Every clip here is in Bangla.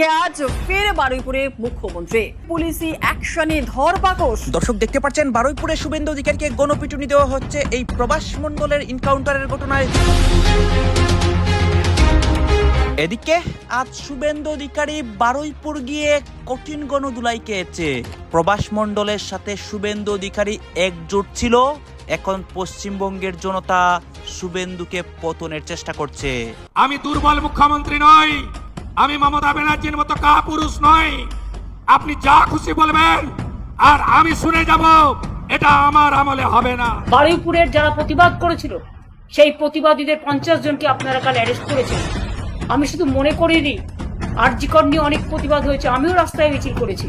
আজ ফের বারুইপুরে মুখ্যমন্ত্রী পুলিশি অ্যাকশনে ধরপাকড়। দর্শক দেখতে পাচ্ছেন বারুইপুরে শুভেন্দু অধিকারীকে গণপিটুনি দেওয়া হচ্ছে এই প্রবাস মণ্ডলের এনকাউন্টারের ঘটনায়। এদিকে আজ শুভেন্দু অধিকারী বারুইপুর গিয়ে কঠিন গণধুলাই খেয়েছে। প্রবাস মণ্ডলের সাথে শুভেন্দু অধিকারী একজোট ছিল, এখন পশ্চিমবঙ্গের জনতা শুভেন্দুকে পতনের চেষ্টা করছে। আমি দুর্বল মুখ্যমন্ত্রী নই, আমি মমতা ব্যানার্জির মতো কাপুরুষ নই। আপনি যা খুশি বলবেন আর আমি শুনে যাব, এটা আমার আমলে হবে না। বারুইপুরের যারা প্রতিবাদ করেছিল সেই প্রতিবাদীদের 50 জনকে আপনারা কাল অ্যারেস্ট করেছেন। আমি শুধু মনে করিনি, আরজিকর নিয়ে অনেক প্রতিবাদ হয়েছে, আমিও রাস্তায় মিছিল করেছি,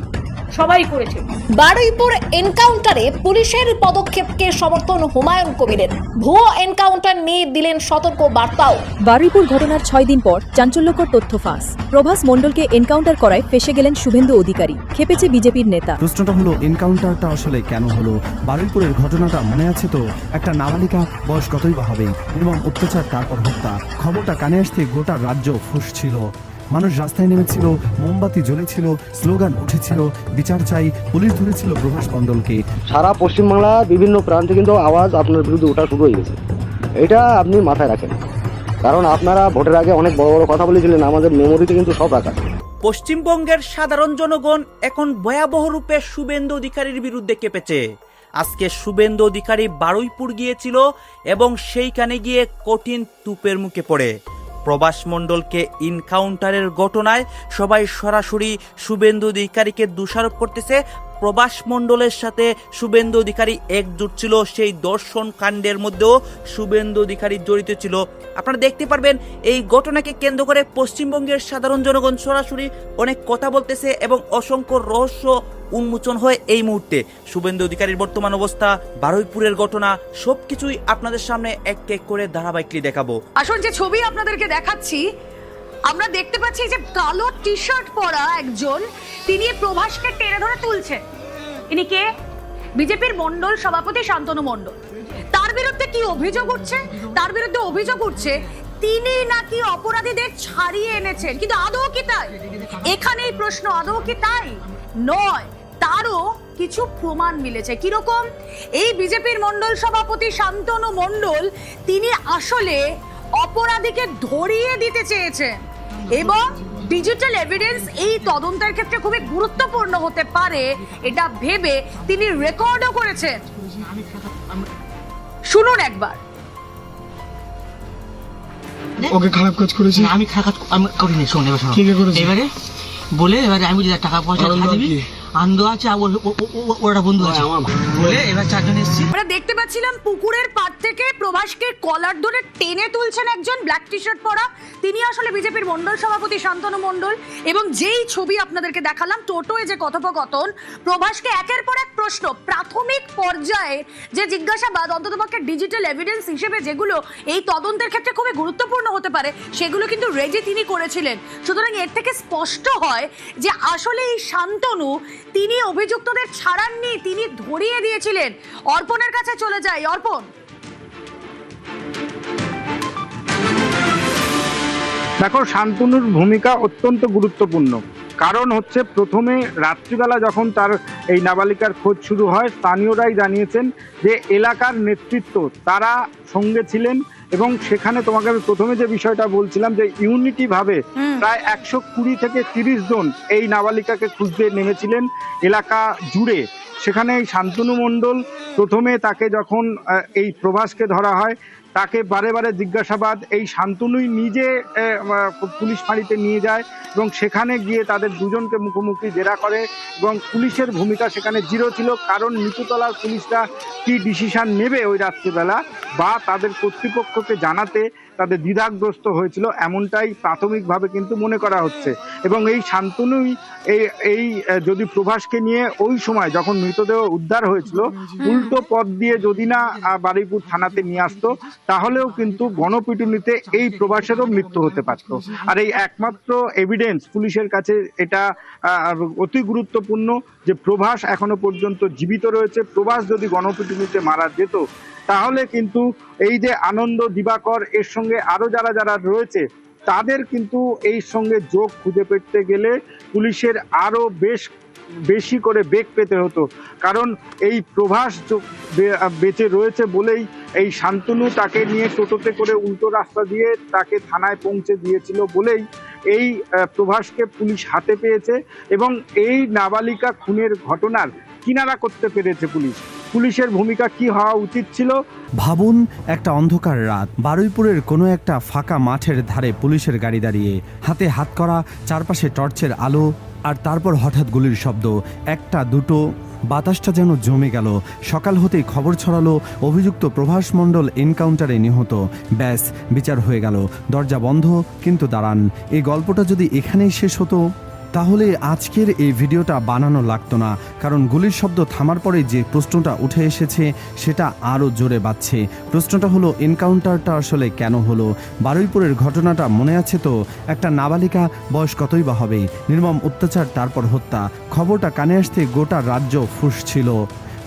সবাই করেছে। বারুইপুর এনকাউন্টারে পুলিশের পদক্ষেপকে সমর্থন হুমায়ুন কবিরের। ভুয়ো এনকাউন্টার নিয়ে দিলেন সতর্ক বার্তাও। বারুইপুর ঘটনার 6 দিন পর চাঞ্চল্যকর তথ্য ফাঁস। প্রভাস মণ্ডলকে এনকাউন্টার করায় ফেসে গেলেন শুভেন্দু অধিকারী, খেপেছে বিজেপির নেতা। প্রশ্নটা হলো, এনকাউন্টারটা আসলে কেন হলো? বারুইপুরের ঘটনাটা মনে আছে তো? একটা নাবালিকা, বয়স কতই বা হবে, এবং অত্যাচার, তারপর হত্যা। খবরটা কানে আসতে গোটা রাজ্য ফুঁসছিল, মানুষ রাস্তায় নেমেছিল, মোমবাতি জ্বলেছিল, স্লোগান উঠেছিল, বিচার চাই। পুলিশ ধরেছিল প্রভাস মণ্ডলকে। সারা পশ্চিমবাংলা বিভিন্ন প্রান্তে কিন্তু আওয়াজ আপনার বিরুদ্ধে ওঠা শুরু হয়ে গেছে। এটা আপনি মাথায় রাখেন, কারণ আপনারা ভোটের আগে অনেক বড় বড় কথা বলেছিলেন, আমাদের মেমোরিতে কিন্তু সব রাখা। পশ্চিমবঙ্গের সাধারণ জনগণ এখন ভয়াবহ রূপে শুভেন্দু অধিকারীর বিরুদ্ধে কেঁপেছে। আজকে শুভেন্দু অধিকারী বারুইপুর গিয়েছিল এবং সেইখানে গিয়ে কঠিন তুপের মুখে পড়ে। প্রবাস মণ্ডলকে এনকাউন্টারের ঘটনায় সবাই সরাসরি শুভেন্দু অধিকারীকে দোষারোপ করতেছে। প্রবাস মণ্ডলের সাথে শুভেন্দু অধিকারী একজোট ছিল, সেই দর্শন কাণ্ডের মধ্যেও শুভেন্দু অধিকারী জড়িত ছিল। আপনারা দেখতে পারবেন এই ঘটনাকে কেন্দ্র করে পশ্চিমবঙ্গের সাধারণ জনগণ সরাসরি অনেক কথা বলতেছে এবং অসংখ্য রহস্য উন্মোচন হয় এই মুহূর্তে। শুভেন্দু অধিকারীর বর্তমান অবস্থা, বারুইপুরের ঘটনা, সবকিছুই আপনাদের সামনে এক এক করে ধারাবাহিকলি দেখাবো। আসল যে ছবি আপনাদেরকে দেখাচ্ছি, আমরা দেখতে পাচ্ছি যে কালো টি শার্ট পরা একজন, তিনি প্রভাসকে টেনে ধরে তুলছেন। ইনি কে? বিজেপির মণ্ডল সভাপতি শান্তনু মণ্ডল। তার বিরুদ্ধে কি অভিযোগ উঠছে? তার বিরুদ্ধে অভিযোগ উঠছে তিনি নাকি অপরাধীদের ছাড়িয়ে এনেছেন। কিন্তু আদৌ কি তাই? এখানেই প্রশ্ন, আদৌ কি তাই? নয়, তারও কিছু প্রমাণ মিলেছে। কিরকম? এই বিজেপির মণ্ডল সভাপতি শান্তনু মণ্ডল, তিনি আসলে অপরাধীকে ধরিয়ে দিতে চেয়েছেন এবং ডিজিটাল এভিডেন্স এই তদন্তের ক্ষেত্রে খুবই গুরুত্বপূর্ণ হতে পারে এটা ভেবে তিনি রেকর্ডও করেছেন। শুনুন একবার। ওকে খারাপ কাজ করেছি আমি, খারাপ আমি করিনি। শোন এবার, শোনো এবারে বলে, এবারে আমি যদি টাকা পয়সা দিবি, আনন্দ আছে, ওরা বন্ধু আছে বলে এবার 4 জন এসেছি। আমরা দেখতে পাচ্ছিলাম পুকুরের পাড় থেকে প্রভাসকে কলার ধরে টেনে তুলছেন একজন ব্ল্যাক টি শার্ট পরা, তিনি আসলে বিজেপির মণ্ডল সভাপতি শান্তনু মণ্ডল। এবং যেই ছবি আপনাদেরকে দেখালাম, টোটোয় যে কথোপকথন, প্রভাসকে একের পর এক প্রশ্ন, প্রাথমিক পর্যায়ে যে জিজ্ঞাসাবাদ, অন্ততপক্ষে ডিজিটাল এভিডেন্স হিসেবে যেগুলো এই তদন্তের ক্ষেত্রে খুবই গুরুত্বপূর্ণ হতে পারে, সেগুলো কিন্তু রেডি তিনি করেছিলেন। সুতরাং এর থেকে স্পষ্ট হয় যে আসলে এই শান্তনু, তিনি অভিযুক্তদের ছাড়াননি, তিনি ধরিয়ে দিয়েছিলেন। অর্পণের কাছে চলে যাই। অর্পণ, দেখো, শান্তনুর ভূমিকা অত্যন্ত গুরুত্বপূর্ণ। কারণ হচ্ছে, প্রথমে রাত্রিবেলা যখন তার এই নাবালিকার খোঁজ শুরু হয়, স্থানীয়রাই জানিয়েছেন যে এলাকার নেতৃত্ব তারা সঙ্গে ছিলেন এবং সেখানে তোমাকে আমি প্রথমে যে বিষয়টা বলছিলাম যে ইউনিটি ভাবে প্রায় 120 থেকে 30 জন এই নাবালিকাকে খুঁজতে নেমেছিলেন এলাকা জুড়ে। সেখানে এই শান্তনু মণ্ডল প্রথমে, তাকে যখন এই প্রভাসকে ধরা হয়, তাকে বারে বারে জিজ্ঞাসাবাদ এই শান্তনুই নিজে পুলিশ ফাঁড়িতে নিয়ে যায় এবং সেখানে গিয়ে তাদের দুজনকে মুখোমুখি জেরা করে এবং পুলিশের ভূমিকা সেখানে জিরো ছিল। কারণ নিচুতলার পুলিশরা কি ডিসিশন নেবে ওই রাত্রিবেলা বা তাদের কর্তৃপক্ষকে জানাতে তাদের দ্বিধাগ্রস্ত হয়েছিল, এমনটাই প্রাথমিকভাবে কিন্তু মনে করা হচ্ছে। এবং এই শান্তনুই এই যদি প্রভাসকে নিয়ে ওই সময় যখন মৃতদেহ উদ্ধার হয়েছিল, উল্টো পথ দিয়ে যদি না বারুইপুর থানাতে নিয়ে আসতো, তাহলেও কিন্তু গণপিটুনিতে এই প্রভাসেরও মৃত্যু হতে পারত। আর এই একমাত্র এভিডেন্স পুলিশের কাছে এটা অতি গুরুত্বপূর্ণ যে প্রভাস এখনো পর্যন্ত জীবিত রয়েছে। প্রভাস যদি গণপিটুনিতে মারা যেত, তাহলে কিন্তু এই যে আনন্দ, দিবাকর, এর সঙ্গে আরো যারা যারা রয়েছে, তাদের কিন্তু এই সঙ্গে যোগ খুঁজে পেতে গেলে পুলিশের আরও বেশি করে বেগ পেতে হতো। কারণ এই প্রভাস বেঁচে রয়েছে বলেই এই শান্তনু তাকে নিয়ে টোটোতে করে উল্টো রাস্তা দিয়ে তাকে থানায় পৌঁছে দিয়েছিল বলেই এই প্রভাসকে পুলিশ হাতে পেয়েছে এবং এই নাবালিকা খুনের ঘটনার কিনারা করতে পেরেছে পুলিশের ভূমিকা কি হওয়া উচিত ছিল। ভাবুন, একটা অন্ধকার রাত, বারুইপুরের কোনো একটা ফাঁকা মাঠের ধারে পুলিশের গাড়ি দাঁড়িয়ে, হাতে হাত করা, চারপাশে টর্চের আলো, আর তারপর হঠাৎ গুলির শব্দ, একটা দুটো, বাতাসটা যেন জমে গেল। সকাল হতেই খবর ছড়ালো অভিযুক্ত প্রভাস মণ্ডল এনকাউন্টারে নিহত। ব্যাস, বিচার হয়ে গেল। দরজা বন্ধ, কিন্তু দাঁড়ান, এই গল্পটা যদি এখানেই শেষ হতো তাহলে আজকের এই ভিডিওটা বানানো লাগতো না। কারণ গুলির শব্দ থামার পরে যে প্রশ্নটা উঠে এসেছে সেটা আরও জোরে বাজছে। প্রশ্নটা হলো, এনকাউন্টারটা আসলে কেন হলো? বারুইপুরের ঘটনাটা মনে আছে তো? একটা নাবালিকা, বয়স কতই বা হবে, নির্মম অত্যাচার, তারপর হত্যা। খবরটা কানে আসতে গোটা রাজ্য ফুঁসছিল।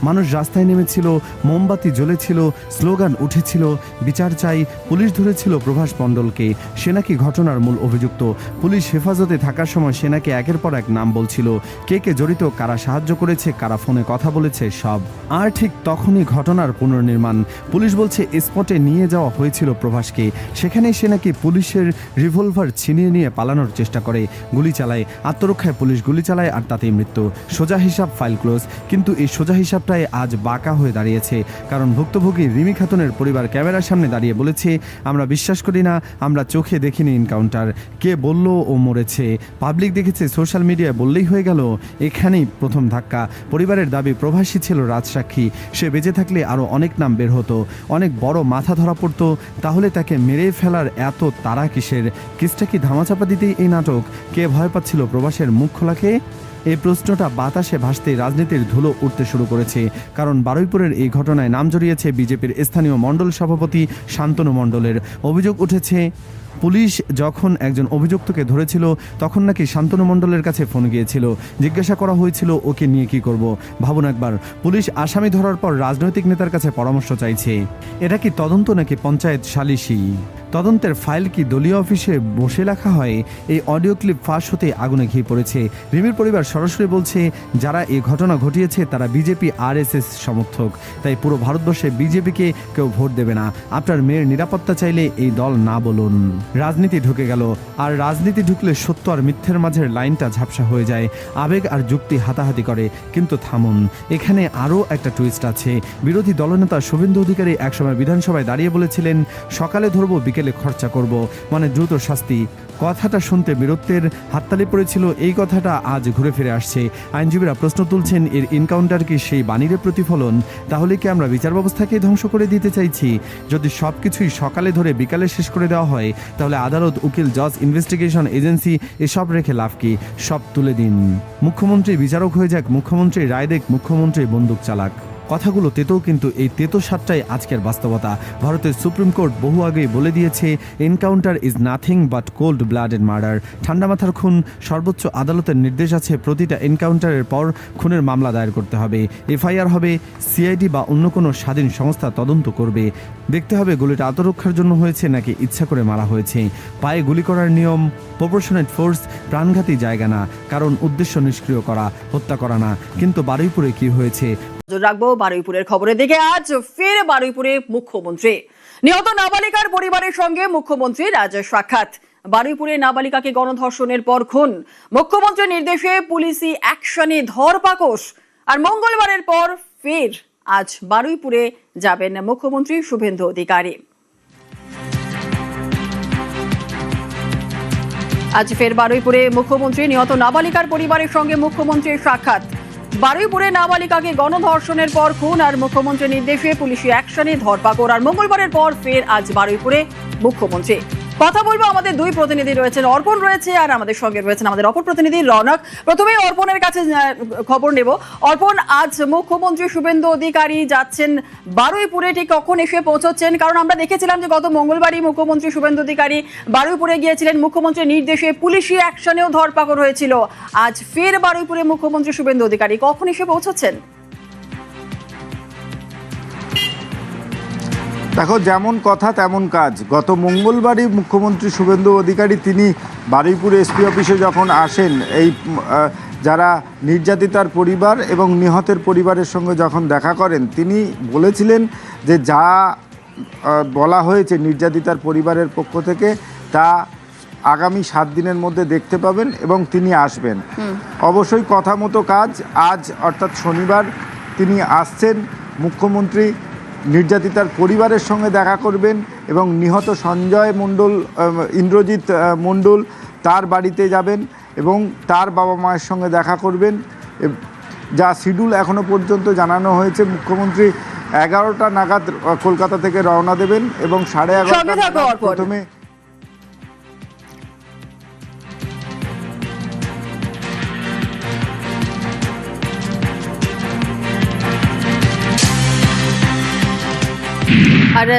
মানুষ রাস্তায় নেমেছিল, মোমবাতি জ্বলেছিল, স্লোগান উঠেছিল, বিচার চাই। পুলিশ ধরেছিল প্রভাস মণ্ডলকে, সে নাকি ঘটনার মূল অভিযুক্ত। পুলিশ হেফাজতে থাকার সময় সে নাকি একের পর এক নাম বলছিল, কে কে জড়িত, কারা সাহায্য করেছে, কারা ফোনে কথা বলেছে, সব। আর ঠিক তখনই ঘটনার পুনর্নির্মাণ। পুলিশ বলছে স্পটে নিয়ে যাওয়া হয়েছিল প্রভাসকে, সেখানেই সে নাকি পুলিশের রিভলভার ছিনিয়ে নিয়ে পালানোর চেষ্টা করে, গুলি চালায়। আত্মরক্ষায় পুলিশ গুলি চালায় আর তাতেই মৃত্যু। সোজা হিসাব, ফাইল ক্লোজ। কিন্তু এই সোজা হিসাবটা আজ বাঁকা হয়ে দাঁড়িয়েছে, কারণ ভুক্তভোগী রিমি খাতুনের পরিবার ক্যামেরার সামনে দাঁড়িয়ে বলেছে, আমরা বিশ্বাস করি না, আমরা চোখে দেখিনি এনকাউন্টার। কে বলল ও মরেছে? পাবলিক দেখেছে, সোশ্যাল মিডিয়ায় বললেই হয়ে গেল? এখানেই প্রথম ধাক্কা। পরিবারের দাবি প্রভাসী ছিল রাজসাক্ষী, সে বেঁচে থাকলে আরও অনেক নাম বের হতো, অনেক বড় মাথা ধরা পড়তো। তাহলে তাকে মেরে ফেলার এত তাড়া কিসের? কেসটা কি ধামাচাপা দিতেই এই নাটক? কে ভয় পাচ্ছিল প্রভাসের মুখ খোলাকে? এই প্রশ্নটা বাতাসে ভাসতেই রাজনীতির ধুলো উঠতে শুরু করেছে। কারণ বারুইপুরের এই ঘটনায় নাম জড়িয়েছে বিজেপির স্থানীয় মণ্ডল সভাপতি শান্তনু মণ্ডলের। অভিযোগ উঠেছে, পুলিশ যখন একজন অভিযুক্তকে ধরেছিল তখন নাকি শান্তনু মণ্ডলের কাছে ফোন গিয়েছিল, জিজ্ঞাসা করা হয়েছিল ওকে নিয়ে কি করব। ভাবুন একবার, পুলিশ আসামি ধরার পর রাজনৈতিক নেতার কাছে পরামর্শ চাইছে। এটা কি তদন্ত নাকি পঞ্চায়েত সালিশি? তদন্তের ফাইল কি দলীয় অফিসে বসে রাখা হয়? এই অডিও ক্লিপ ফাঁস হতে আগুনে ঘি পড়েছে। রিমির পরিবার সরাসরি বলছে, যারা এই ঘটনা ঘটিয়েছে তারা বিজেপি RSS সমর্থক, তাই পুরো ভারতবর্ষে বিজেপিকে কেউ ভোট দেবে না। আপনার মেয়ের নিরাপত্তা চাইলে এই দল না বলুন। রাজনীতি ঢুকে গেল, আর রাজনীতি ঢুকলে সত্য আর মিথ্যের মাঝের লাইনটা ঝাপসা হয়ে যায়, আবেগ আর যুক্তি হাতাহাতি করে। কিন্তু থামুন, এখানে আরও একটা টুইস্ট আছে। বিরোধী দলনেতা শুভেন্দু অধিকারী একসময় বিধানসভায় দাঁড়িয়ে বলেছিলেন, সকালে ধরবো, বিকেলে খরচা করব, মানে দ্রুত শাস্তি। কথাটা শুনতে বীরত্বের হাততালি পড়েছিল। এই কথাটা আজ ঘুরে ফিরে আসছে। আইনজীবীরা প্রশ্ন তুলছেন, এর এনকাউন্টার কি সেই বাণীর প্রতিফলন? তাহলে কি আমরা বিচার ব্যবস্থাকে ধ্বংস করে দিতে চাইছি? যদি সবকিছুই সকালে ধরে বিকালে শেষ করে দেওয়া হয়, তাহলে আদালত, উকিল, জজ, ইনভেস্টিগেশন এজেন্সি এসব রেখে লাভ কি? সব তুলে দিন। মুখ্যমন্ত্রী বিচারক হয়ে যাক, মুখ্যমন্ত্রী রায় দেখ, মুখ্যমন্ত্রী বন্দুক চালাক। কথাগুলো তেতো, কিন্তু এই তেতো স্বাদটাই আজকের বাস্তবতা। ভারতের সুপ্রিম কোর্ট বহু আগেই বলে দিয়েছে, encounter is nothing but cold blooded murder, ঠান্ডা মাথার খুন। সর্বোচ্চ আদালতের নির্দেশ আছে, প্রতিটা এনকাউন্টারের পর খুনের মামলা দায়ের করতে হবে, FIR হবে, CID বা অন্য কোনো স্বাধীন সংস্থা তদন্ত করবে। দেখতে হবে গুলিটা আত্মরক্ষার জন্য হয়েছে নাকি ইচ্ছা করে মারা হয়েছে। পায়ে গুলি করার নিয়ম, প্রপোর্শনেট ফোর্স, প্রাণঘাতী জায়গা না, কারণ উদ্দেশ্য নিষ্ক্রিয় করা, হত্যা করা না। কিন্তু বারুইপুরে কি হয়েছে? রাখবো বারুইপুরের খবরের দিকে। আজ ফের বারুইপুরে মুখ্যমন্ত্রী, নিহত নাবালিকার পরিবারের সঙ্গে মুখ্যমন্ত্রীর আজ সাক্ষাৎ। বারুইপুরে নাবালিকাকে গণধর্ষণের পর খুন, মুখ্যমন্ত্রীর নির্দেশে পুলিশি অ্যাকশনে ধরপাকড়। আর মঙ্গলবারের পর ফের আজ বারুইপুরে যাবেন মুখ্যমন্ত্রী শুভেন্দু অধিকারী। আজ ফের বারুইপুরে মুখ্যমন্ত্রী, নিহত নাবালিকার পরিবারের সঙ্গে মুখ্যমন্ত্রীর সাক্ষাৎ। বারুইপুরে নাবালিকাকে গণধর্ষণের পর খুন আর মুখ্যমন্ত্রীর নির্দেশে পুলিশি অ্যাকশনে ধরপাকড়। আর মঙ্গলবারের পর ফের আজ বারুইপুরে মুখ্যমন্ত্রী। কথা বলবো, আমাদের দুই প্রতিনিধি রয়েছেন, অর্পণ রয়েছে আর আমাদের সঙ্গে রয়েছেন আমাদের অপর প্রতিনিধি রৌনক। প্রথমে অর্পণের কাছে খবর নেব। অর্পণ, আজ মুখ্যমন্ত্রী শুভেন্দু অধিকারী যাচ্ছেন বারুইপুরে, ঠিক কখন এসে পৌঁছচ্ছেন? কারণ আমরা দেখেছিলাম যে গত মঙ্গলবারই মুখ্যমন্ত্রী শুভেন্দু অধিকারী বারুইপুরে গিয়েছিলেন, মুখ্যমন্ত্রীর নির্দেশে পুলিশি অ্যাকশনেও ধরপাকড় হয়েছিল। আজ ফের বারুইপুরে মুখ্যমন্ত্রী শুভেন্দু অধিকারী, কখন এসে পৌঁছচ্ছেন? দেখো, যেমন কথা তেমন কাজ। গত মঙ্গলবারই মুখ্যমন্ত্রী শুভেন্দু অধিকারী তিনি বারুইপুর এসপি অফিসে যখন আসেন, এই যারা নির্যাতিতার পরিবার এবং নিহতের পরিবারের সঙ্গে যখন দেখা করেন, তিনি বলেছিলেন যে যা বলা হয়েছে নির্যাতিতার পরিবারের পক্ষ থেকে তা আগামী 7 দিনের মধ্যে দেখতে পাবেন এবং তিনি আসবেন। অবশ্যই কথা মতো কাজ। আজ অর্থাৎ শনিবার তিনি আসছেন। মুখ্যমন্ত্রী নির্যাতিতার পরিবারের সঙ্গে দেখা করবেন এবং নিহত সঞ্জয় মণ্ডল, ইন্দ্রজিৎ মণ্ডল তার বাড়িতে যাবেন এবং তার বাবা মায়ের সঙ্গে দেখা করবেন। যা শিডিউল এখনও পর্যন্ত জানানো হয়েছে, মুখ্যমন্ত্রী 11টা নাগাদ কলকাতা থেকে রওনা দেবেন এবং 11:30 নাগাদ প্রথমে আর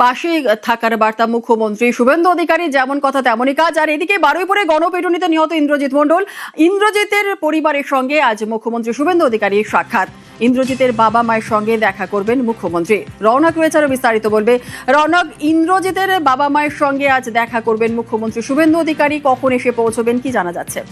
পাশে থাকার বার্তা মুখ্যমন্ত্রী শুভেন্দু অধিকারী, যেমন কথা তেমনই কাজ। আর এদিকে বারুইপুরে গণপিটুনিতে নিহত ইন্দ্রজিৎ মণ্ডল, ইন্দ্রজিতের পরিবারের সঙ্গে আজ মুখ্যমন্ত্রী শুভেন্দু অধিকারীর সাক্ষাৎ। ইন্দ্রজিতের বাবা মায়ের সঙ্গে দেখা করবেন মুখ্যমন্ত্রী। রৌনক রয়েছে আরো বিস্তারিত বলবে। রৌনক, ইন্দ্রজিতের বাবা মায়ের সঙ্গে আজ দেখা করবেন মুখ্যমন্ত্রী শুভেন্দু অধিকারী, কখন এসে পৌঁছবেন কি জানা যাচ্ছে?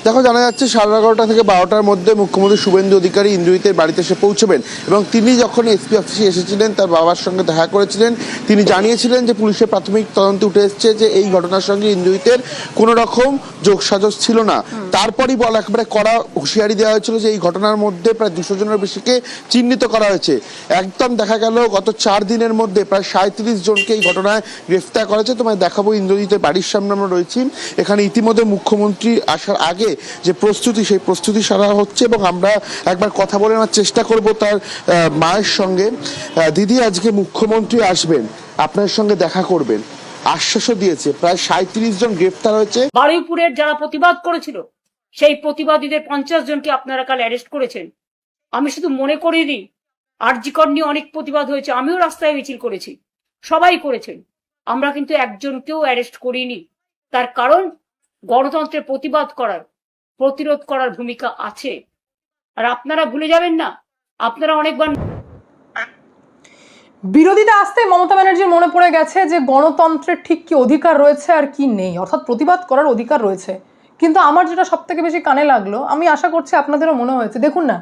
দেখো, জানা যাচ্ছে 11:30 থেকে 12টার মধ্যে মুখ্যমন্ত্রী শুভেন্দু অধিকারী ইন্দ্রজিতের বাড়িতে এসে পৌঁছবেন এবং তিনি যখন এসপি অফিসে এসেছিলেন তার বাবার সঙ্গে দেখা করেছিলেন। তিনি জানিয়েছিলেন যে পুলিশের প্রাথমিক তদন্তে উঠে এসেছে যে এই ঘটনার সঙ্গে ইন্দ্রজিতের কোনো রকম যোগসাজশ ছিল না। তারপরই একেবারে কড়া হুঁশিয়ারি দেওয়া হয়েছিল যে এই ঘটনার মধ্যে প্রায় 200 জনের বেশিকে চিহ্নিত করা হয়েছে। একদম দেখা গেল গত 4 দিনের মধ্যে প্রায় 37 জনকে এই ঘটনায় গ্রেফতার করা হয়েছে। তোমায় দেখাবো, ইন্দ্রজিতের বাড়ির সামনে আমরা রয়েছি। এখানে ইতিমধ্যে মুখ্যমন্ত্রী আসার আগে যে প্রস্তুতি, সেই প্রস্তুতি সারা হচ্ছে এবং আমরা একবার কথা বলে নেওয়ার চেষ্টা করব তার মায়ের সঙ্গে। দিদি, আজকে মুখ্যমন্ত্রী আসবেন, আপনার সঙ্গে দেখা করবেন, আশ্বাসও দিয়েছে। প্রায় 37 জন গ্রেফতার হয়েছে। বারুইপুরের যারা প্রতিবাদ করেছিল সেই প্রতিবাদীদের 50 জনকে আপনারা কাল অ্যারেস্ট করেছেন। আমি শুধু মনে করিয়ে দিই, আরজিকর নিয়ে অনেক প্রতিবাদ হয়েছে, আমিও রাস্তায় মিছিল করেছি, সবাই করেছেন। আমরা কিন্তু একজনকেও অ্যারেস্ট করিনি। তার কারণ গণতন্ত্রের প্রতিবাদ করার, প্রতিরোধ করার ভূমিকা আছে। আর আপনারা ভুলে যাবেন না, আপনারা অনেকবার বিরোধিতা আসতে মমতা ব্যানার্জির মনে পড়ে গেছে যে গণতন্ত্রের ঠিক কি অধিকার রয়েছে আর কি নেই, অর্থাৎ প্রতিবাদ করার অধিকার রয়েছে। কিন্তু আমার যেটা সব থেকে বেশি কানে লাগলো, আমি আশা করছি আপনাদেরও মনে হয়েছে, দেখুন না,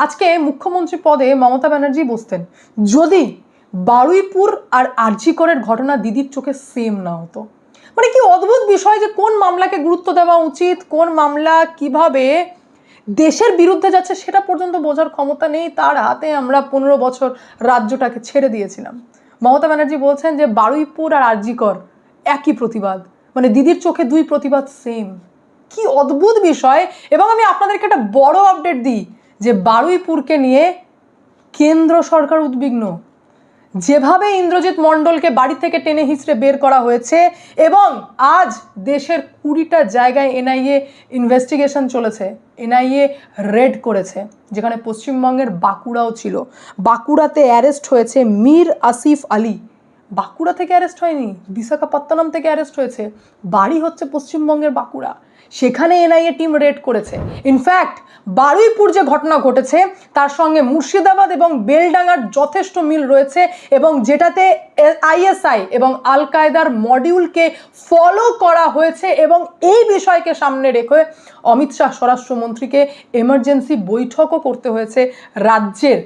আজকে মুখ্যমন্ত্রী পদে মমতা ব্যানার্জি বসতেন যদি বারুইপুর আর আরজিকরের ঘটনা দিদির চোখে সেম না হতো। মানে কি অদ্ভুত বিষয় যে কোন মামলাকে গুরুত্ব দেওয়া উচিত, কোন মামলা কিভাবে দেশের বিরুদ্ধে যাচ্ছে সেটা পর্যন্ত বোঝার ক্ষমতা নেই তার হাতে। আমরা 15 বছর রাজ্যটাকে ছেড়ে দিয়েছিলাম। মমতা ব্যানার্জি বলছেন যে বারুইপুর আর আরজিকর একই প্রতিবাদ, মানে দিদির চোখে 2 প্রতিবাদ সেম। কি অদ্ভুত বিষয়। এবং আমি আপনাদেরকে একটা বড় আপডেট দিই যে বারুইপুরকে নিয়ে কেন্দ্র সরকার উদ্বিগ্ন। যেভাবে ইন্দ্রজিৎ মণ্ডলকে বাড়ি থেকে টেনে হিঁচড়ে বের করা হয়েছে এবং আজ দেশের 20টা জায়গায় এনআইএ ইনভেস্টিগেশন চলেছে, এনআইএ রেড করেছে, যেখানে পশ্চিমবঙ্গের বাঁকুড়াও ছিল। বাঁকুড়াতে অ্যারেস্ট হয়েছে মীর আসিফ আলী। বাঁকুড়া থেকে অ্যারেস্ট হয়নি, বিশাখাপত্তনম থেকে অ্যারেস্ট হয়েছে। বাড়ি হচ্ছে পশ্চিমবঙ্গের বাঁকুড়া, সেখানে এনআইএ টিম রেড করেছে। ইনফ্যাক্ট বারুইপুর যে ঘটনা ঘটেছে তার সঙ্গে মুর্শিদাবাদ এবং বেলডাঙ্গার যথেষ্ট মিল রয়েছে এবং যেটাতে আইএসআই এবং আল কায়দার মডিউলকে ফলো করা হয়েছে। এবং এই বিষয়কে সামনে রেখে অমিত শাহ স্বরাষ্ট্রমন্ত্রীকে এমার্জেন্সি বৈঠকও করতে হয়েছে রাজ্যের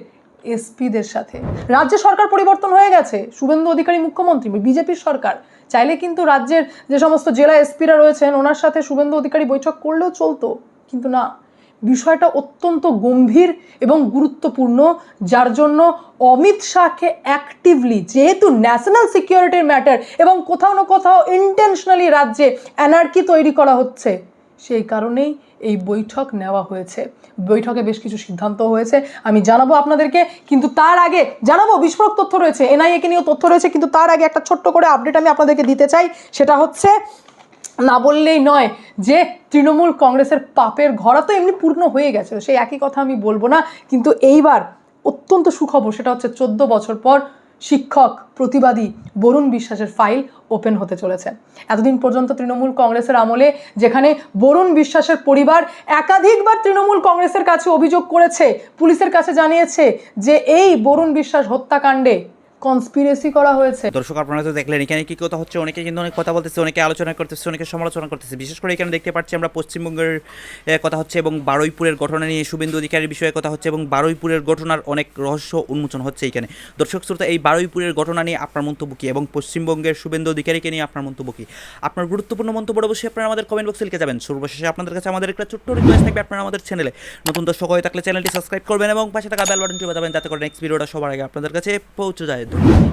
এসপিদের সাথে। রাজ্য সরকার পরিবর্তন হয়ে গেছে, শুভেন্দু অধিকারী মুখ্যমন্ত্রী, বিজেপির সরকার। চাইলে কিন্তু রাজ্যের যে সমস্ত জেলা এসপিরা রয়েছেন ওনার সাথে শুভেন্দু অধিকারী বৈঠক করলেও চলতো, কিন্তু না, বিষয়টা অত্যন্ত গম্ভীর এবং গুরুত্বপূর্ণ, যার জন্য অমিত শাহকে অ্যাক্টিভলি, যেহেতু ন্যাশনাল সিকিউরিটির ম্যাটার এবং কোথাও না কোথাও ইন্টেনশনালি রাজ্যে অ্যানার্কি তৈরি করা হচ্ছে, সেই কারণেই এই বৈঠক নেওয়া হয়েছে। বৈঠকে বেশ কিছু সিদ্ধান্ত হয়েছে, আমি জানাবো আপনাদেরকে। কিন্তু তার আগে জানাবো বিস্ফোরক তথ্য রয়েছে, এনআইএকে নিয়েও তথ্য রয়েছে। কিন্তু তার আগে একটা ছোট্ট করে আপডেট আমি আপনাদেরকে দিতে চাই, সেটা হচ্ছে না বললেই নয় যে তৃণমূল কংগ্রেসের পাপের ঘরা তো এমনি পূর্ণ হয়ে গেছে, সেই একই কথা আমি বলবো না। কিন্তু এইবার অত্যন্ত সুখবর, সেটা হচ্ছে 14 বছর পর শিক্ষক প্রতিবাদী বরুণ বিশ্বাসের ফাইল ওপেন হতে চলেছে। এতদিন পর্যন্ত তৃণমূল কংগ্রেসের আমলে যেখানে বরুণ বিশ্বাসের পরিবার একাধিকবার তৃণমূল কংগ্রেসের কাছে অভিযোগ করেছে, পুলিশের কাছে জানিয়েছে যে এই বরুণ বিশ্বাস হত্যাকাণ্ডে কনস্পিরেসি করা হয়েছে। দর্শক আপনারা তো দেখলেন এখানে কি কথা হচ্ছে, অনেকে কিন্তু অনেক কথা বলতেছে, অনেকে আলোচনা করতেছে, অনেকে সমালোচনা করতেছে। বিশেষ করে এখানে দেখতে পাচ্ছি আমরা পশ্চিমবঙ্গের কথা হচ্ছে এবং বারুইপুরের ঘটনা নিয়ে শুভেন্দু অধিকারীর বিষয়ে কথা হচ্ছে এবং বারুইপুরের ঘটনার অনেক রহস্য উন্মোচন হচ্ছে এখানে। দর্শক শ্রোতা, এই বারুইপুরের ঘটনা নিয়ে আপনার মন্তব্য কী এবং পশ্চিমবঙ্গের শুভেন্দু অধিকারীকে নিয়ে আপনার মন্তব্য কী? আপনার গুরুত্বপূর্ণ মন্তব্য অবশ্যই আপনারা আমাদের কমেন্ট বক্সে লিখে যাবেন। সর্বশেষে আপনাদের কাছে আমাদের একটা ছোট্ট রিকোয়েস্ট থাকবে, আপনারা আমাদের চ্যানেলে নতুন দর্শক হয়ে থাকলে চ্যানেলটি সাবস্ক্রাইব করবেন এবং পাশে থাকা বেল বাটনটি বাজাবেন যাতে করে নেক্সট ভিডিওটা সবার আগে আপনাদের কাছে পৌঁছে যায়। ধন্যবাদ।